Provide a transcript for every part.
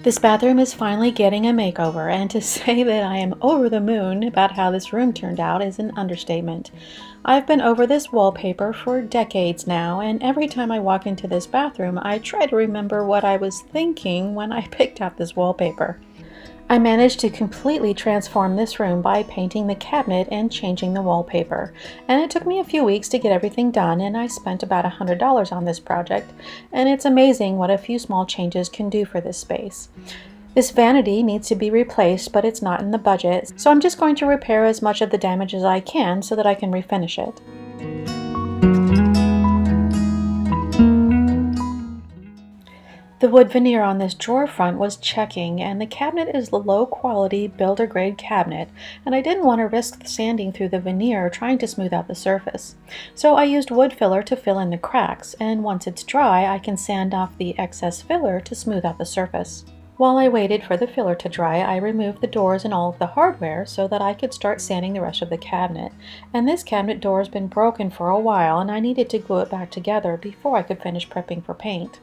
This bathroom is finally getting a makeover, and to say that I am over the moon about how this room turned out is an understatement. I've been over this wallpaper for decades now, and every time I walk into this bathroom, I try to remember what I was thinking when I picked out this wallpaper. I managed to completely transform this room by painting the cabinet and changing the wallpaper, and it took me a few weeks to get everything done, and I spent about $100 on this project, and it's amazing what a few small changes can do for this space. This vanity needs to be replaced, but it's not in the budget, so I'm just going to repair as much of the damage as I can so that I can refinish it. The wood veneer on this drawer front was checking, and the cabinet is a low-quality, builder-grade cabinet, and I didn't want to risk sanding through the veneer trying to smooth out the surface. So I used wood filler to fill in the cracks, and once it's dry, I can sand off the excess filler to smooth out the surface. While I waited for the filler to dry, I removed the doors and all of the hardware so that I could start sanding the rest of the cabinet. And this cabinet door has been broken for a while, and I needed to glue it back together before I could finish prepping for paint.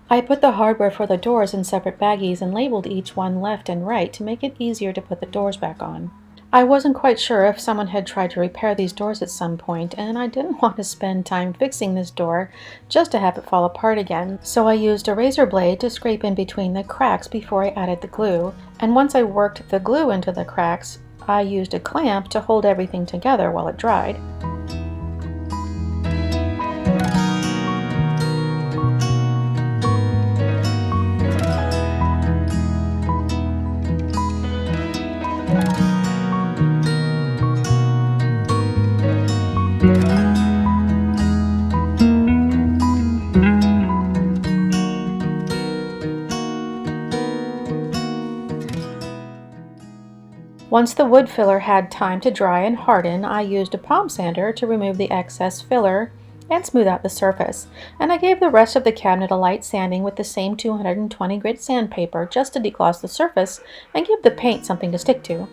I put the hardware for the doors in separate baggies and labeled each one left and right to make it easier to put the doors back on. I wasn't quite sure if someone had tried to repair these doors at some point, and I didn't want to spend time fixing this door just to have it fall apart again, so I used a razor blade to scrape in between the cracks before I added the glue, and once I worked the glue into the cracks, I used a clamp to hold everything together while it dried. Once the wood filler had time to dry and harden, I used a palm sander to remove the excess filler and smooth out the surface, and I gave the rest of the cabinet a light sanding with the same 220 grit sandpaper just to degloss the surface and give the paint something to stick to.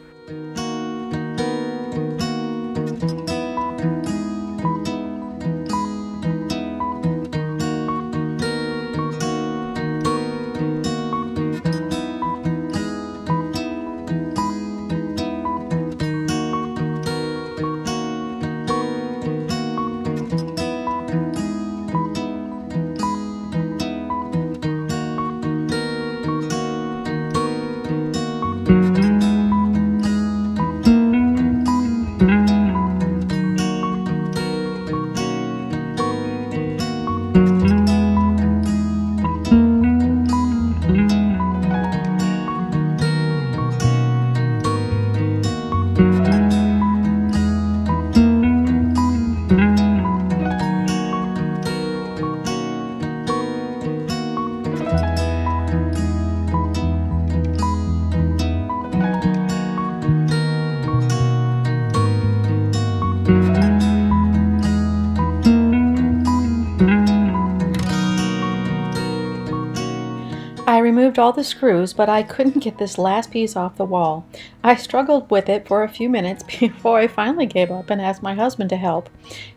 I removed all the screws, but I couldn't get this last piece off the wall. I struggled with it for a few minutes before I finally gave up and asked my husband to help.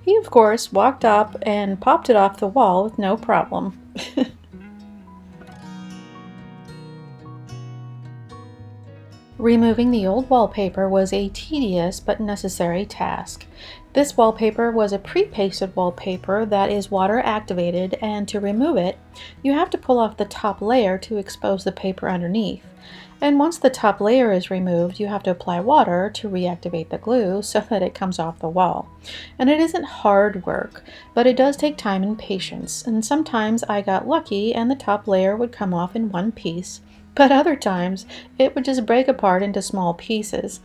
He, of course, walked up and popped it off the wall with no problem. Removing the old wallpaper was a tedious but necessary task. This wallpaper was a pre-pasted wallpaper that is water activated, and to remove it, you have to pull off the top layer to expose the paper underneath. And once the top layer is removed, you have to apply water to reactivate the glue so that it comes off the wall. And it isn't hard work, but it does take time and patience, and sometimes I got lucky and the top layer would come off in one piece, but other times it would just break apart into small pieces.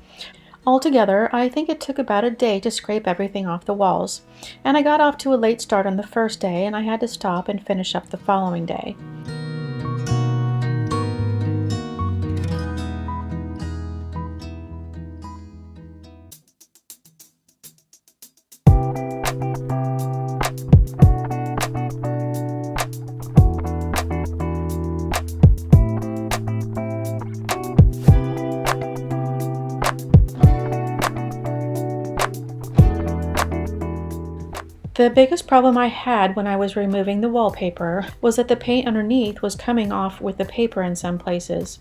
Altogether, I think it took about a day to scrape everything off the walls, and I got off to a late start on the first day, and I had to stop and finish up the following day. The biggest problem I had when I was removing the wallpaper was that the paint underneath was coming off with the paper in some places.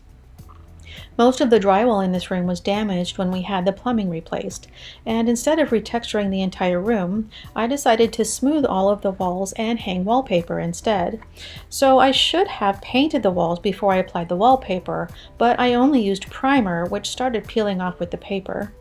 Most of the drywall in this room was damaged when we had the plumbing replaced, and instead of retexturing the entire room, I decided to smooth all of the walls and hang wallpaper instead. So I should have painted the walls before I applied the wallpaper, but I only used primer, which started peeling off with the paper.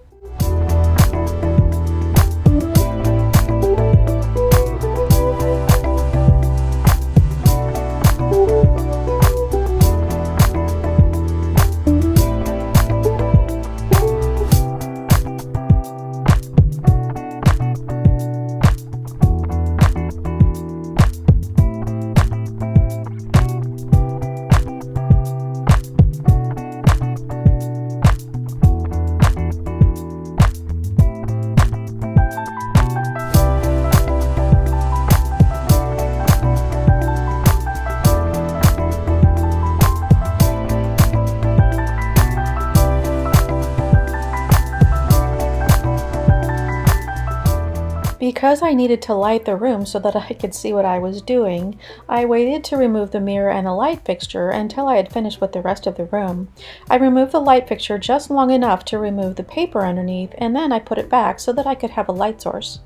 Because I needed to light the room so that I could see what I was doing, I waited to remove the mirror and the light fixture until I had finished with the rest of the room. I removed the light fixture just long enough to remove the paper underneath, and then I put it back so that I could have a light source.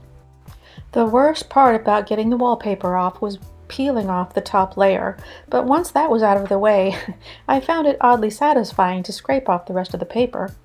The worst part about getting the wallpaper off was peeling off the top layer, but once that was out of the way, I found it oddly satisfying to scrape off the rest of the paper.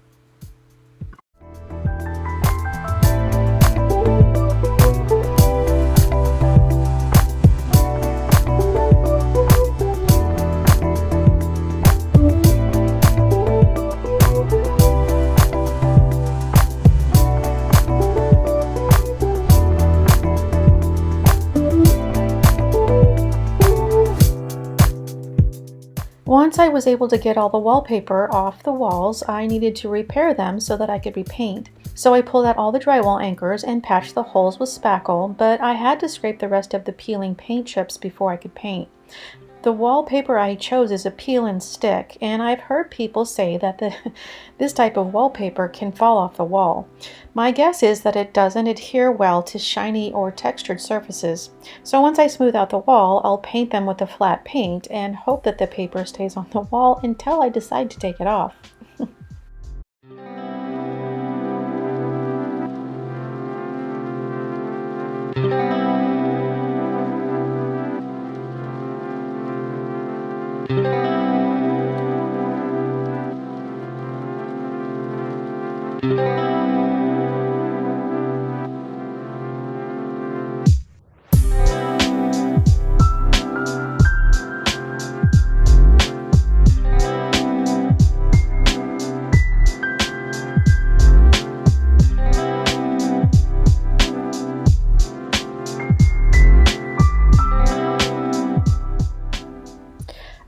Once I was able to get all the wallpaper off the walls, I needed to repair them so that I could repaint. So I pulled out all the drywall anchors and patched the holes with spackle, but I had to scrape the rest of the peeling paint chips before I could paint. The wallpaper I chose is a peel and stick, and I've heard people say that this type of wallpaper can fall off the wall. My guess is that it doesn't adhere well to shiny or textured surfaces. So once I smooth out the wall, I'll paint them with a flat paint and hope that the paper stays on the wall until I decide to take it off.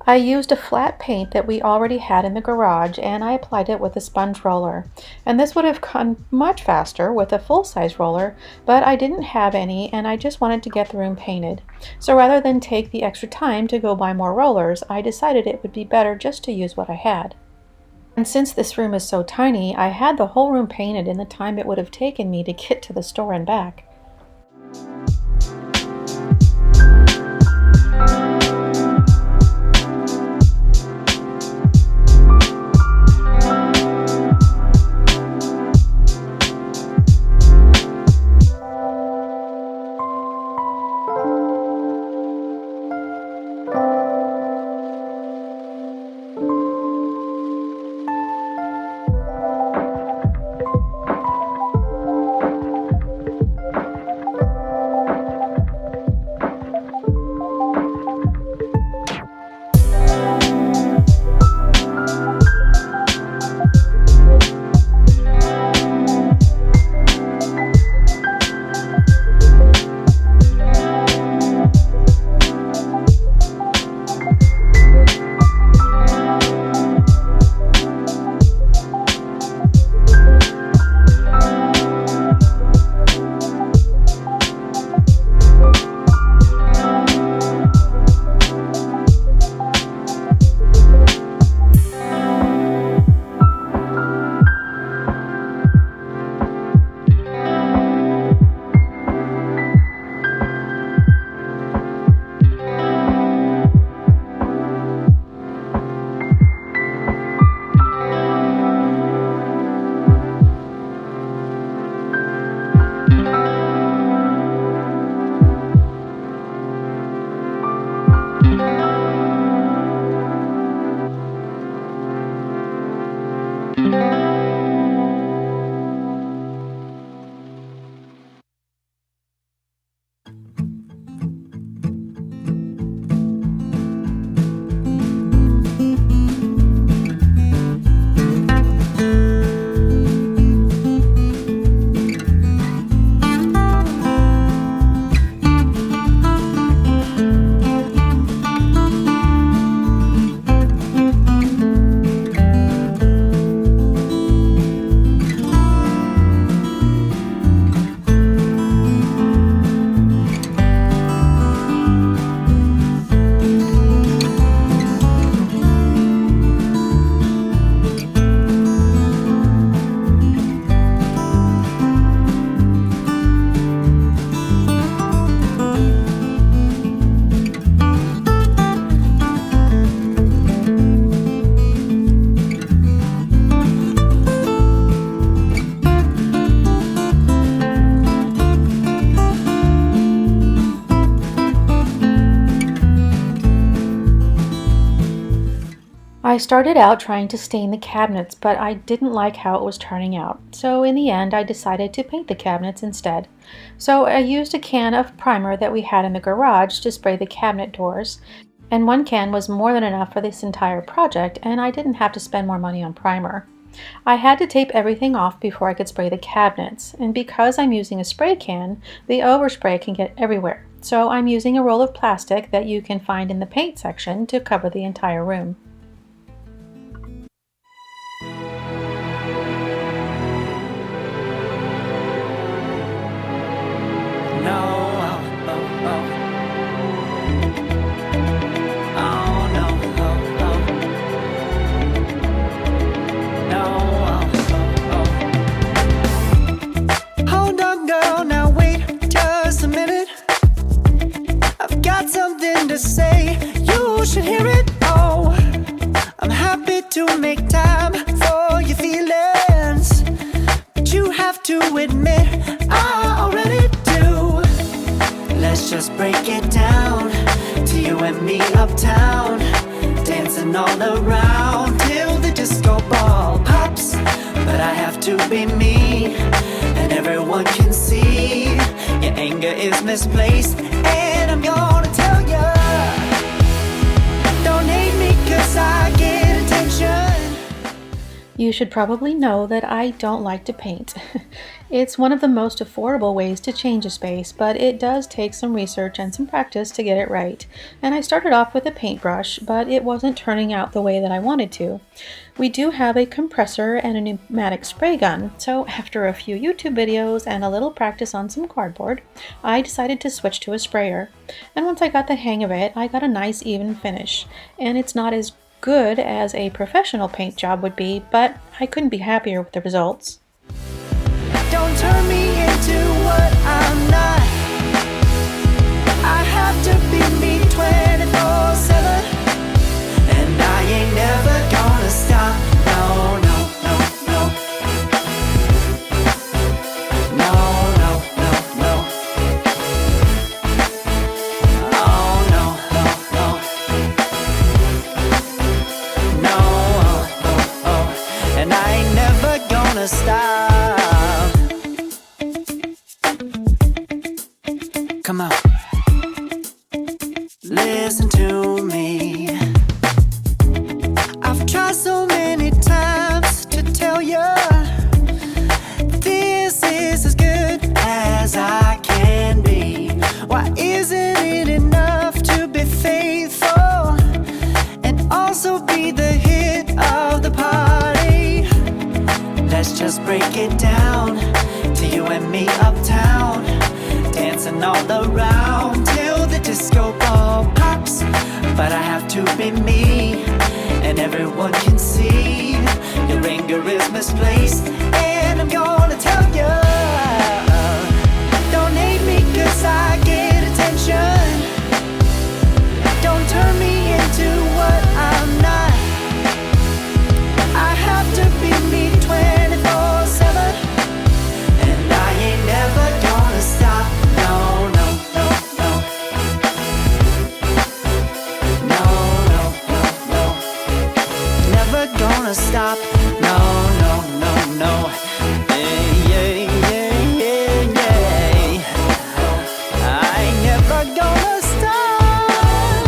I used a flat paint that we already had in the garage, and I applied it with a sponge roller. And this would have gone much faster with a full-size roller, but I didn't have any and I just wanted to get the room painted. So rather than take the extra time to go buy more rollers, I decided it would be better just to use what I had. And since this room is so tiny, I had the whole room painted in the time it would have taken me to get to the store and back. I started out trying to stain the cabinets, but I didn't like how it was turning out. So in the end, I decided to paint the cabinets instead. So I used a can of primer that we had in the garage to spray the cabinet doors. And one can was more than enough for this entire project, and I didn't have to spend more money on primer. I had to tape everything off before I could spray the cabinets, and because I'm using a spray can, the overspray can get everywhere. So I'm using a roll of plastic that you can find in the paint section to cover the entire room. Something to say, you should hear it. Oh, I'm happy to make time for your feelings, but you have to admit I already do. Let's just break it down to you and me uptown, dancing all around till the disco ball pops. But I have to be me, and everyone can see your anger is misplaced, and I'm gonna tell ya, don't hate me 'cause I get attention. You should probably know that I don't like to paint. It's one of the most affordable ways to change a space, but it does take some research and some practice to get it right. And I started off with a paintbrush, but it wasn't turning out the way that I wanted to. We do have a compressor and a pneumatic spray gun, so after a few YouTube videos and a little practice on some cardboard, I decided to switch to a sprayer. And once I got the hang of it, I got a nice even finish. And it's not as good as a professional paint job would be, but I couldn't be happier with the results. Don't turn me into what I'm not. I have to be me 24/7, and I ain't never gonna stop. No, no, no, no. No, no, no, no. Oh, no, no, no. No, oh, oh, oh. And I ain't never gonna stop. Come on, listen to me. I've tried so many times to tell you this is as good as I can be. Why isn't it enough to be faithful and also be the hit of the party? Let's just break it down to you and me uptown, dancing all around till the disco ball pops. But I have to be me, and everyone can see your anger is misplaced, and I'm gonna tell you, don't hate me 'cause I get attention. Don't turn me into what I'm not. I have to be me 24/7, and I ain't never gonna stop. No, no, no, no. No, no, no, no. Never gonna stop. No, no, no, no. Yeah, yeah, yeah, yeah, yeah. I ain't never gonna stop.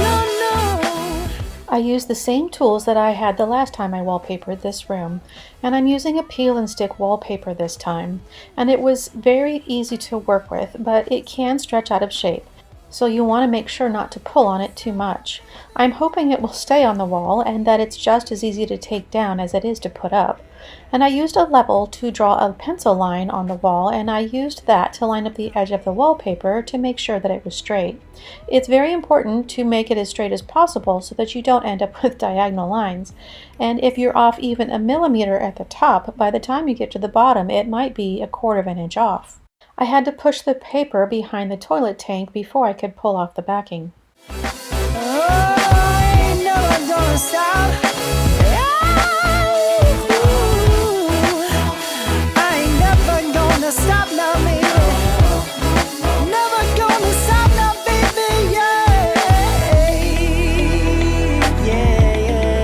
No, no. I used the same tools that I had the last time I wallpapered this room, and I'm using a peel and stick wallpaper this time. And it was very easy to work with, but it can stretch out of shape, so you want to make sure not to pull on it too much. I'm hoping it will stay on the wall and that it's just as easy to take down as it is to put up. And I used a level to draw a pencil line on the wall, and I used that to line up the edge of the wallpaper to make sure that it was straight. It's very important to make it as straight as possible so that you don't end up with diagonal lines. And if you're off even a millimeter at the top, by the time you get to the bottom, it might be 1/4 of an inch off. I had to push the paper behind the toilet tank before I could pull off the backing. Oh, I ain't never gonna stop. I ain't never gonna stop now, baby. Never gonna stop now, baby. Yeah, yeah, yeah.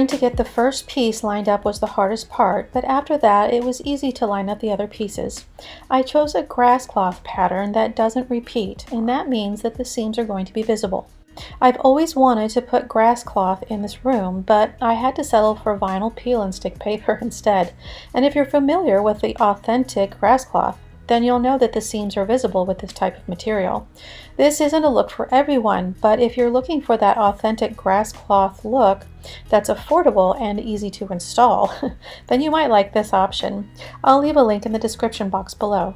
Trying to get the first piece lined up was the hardest part, but after that it was easy to line up the other pieces. I chose a grass cloth pattern that doesn't repeat, and that means that the seams are going to be visible. I've always wanted to put grass cloth in this room, but I had to settle for vinyl peel and stick paper instead. And if you're familiar with the authentic grass cloth, then you'll know that the seams are visible with this type of material. This isn't a look for everyone, but if you're looking for that authentic grass cloth look that's affordable and easy to install, then you might like this option. I'll leave a link in the description box below.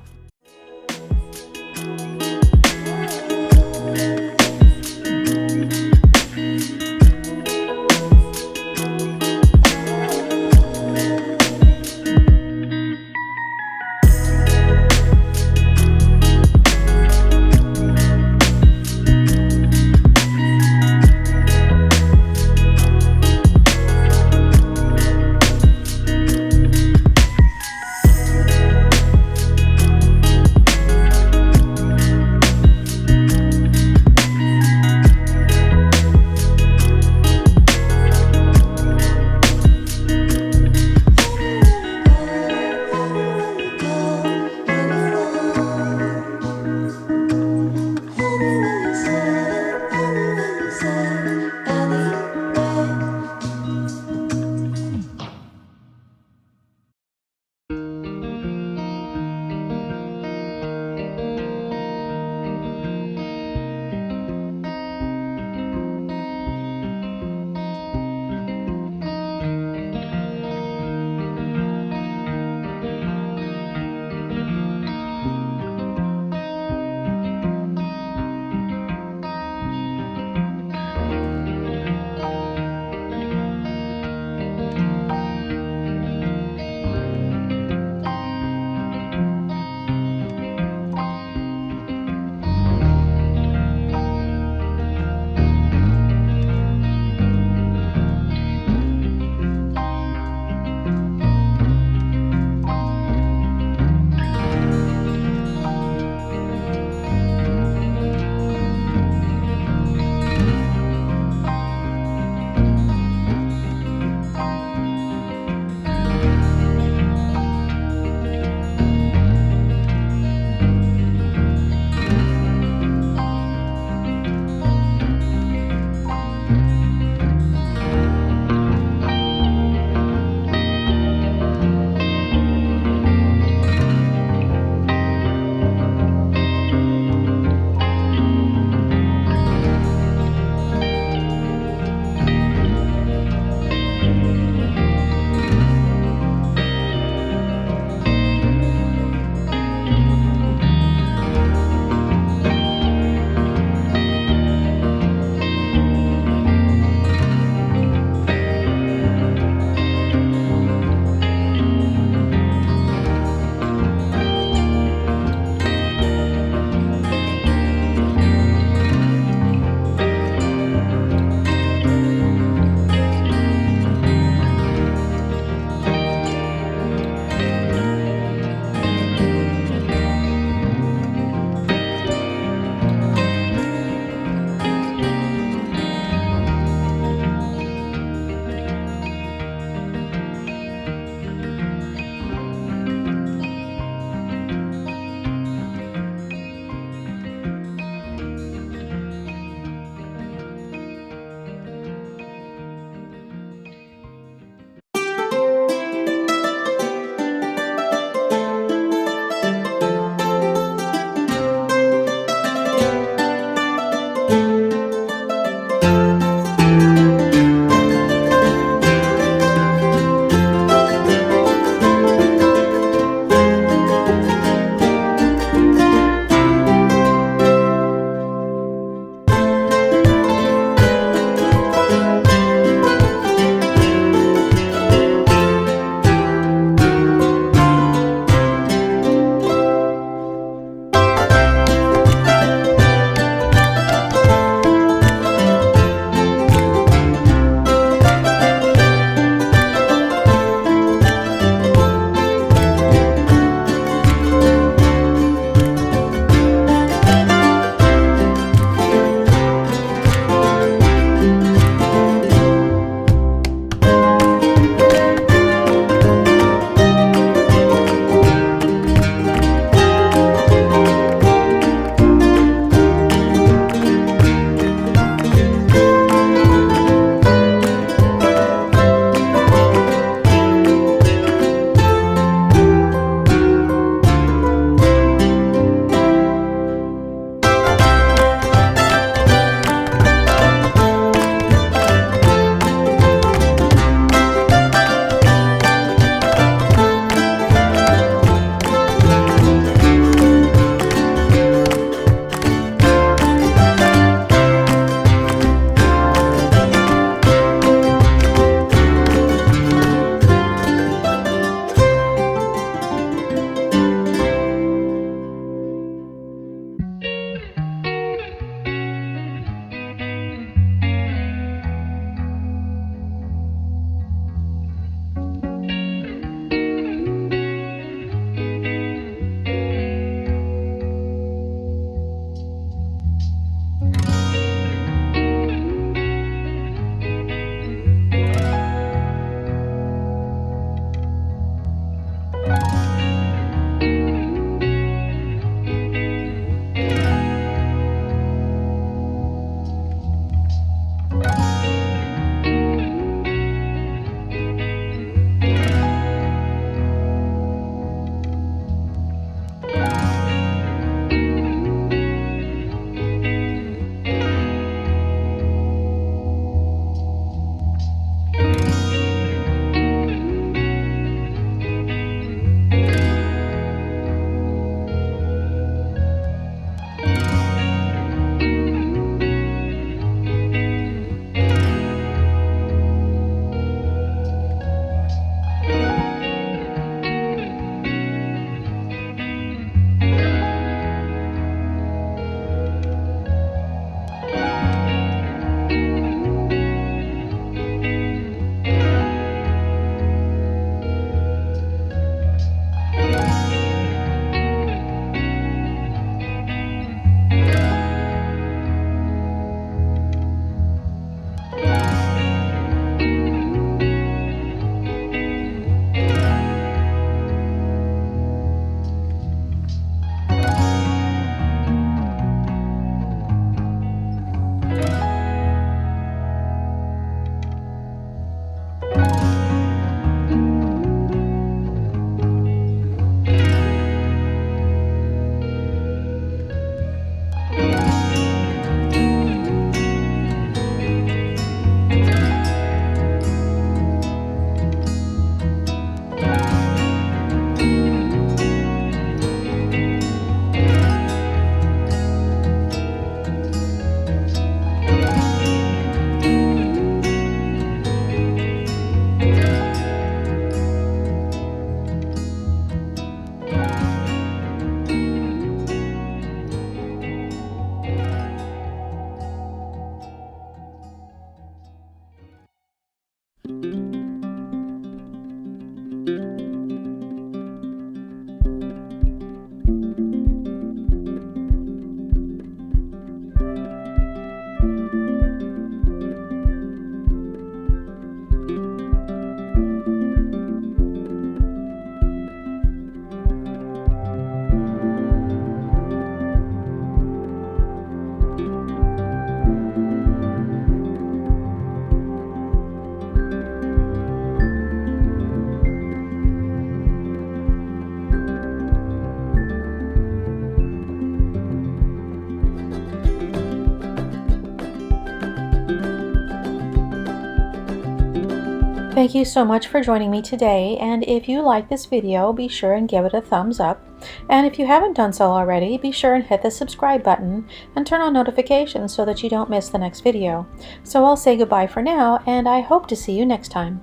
Thank you so much for joining me today, and if you like this video, be sure and give it a thumbs up. And if you haven't done so already, be sure and hit the subscribe button and turn on notifications so that you don't miss the next video. So I'll say goodbye for now, and I hope to see you next time.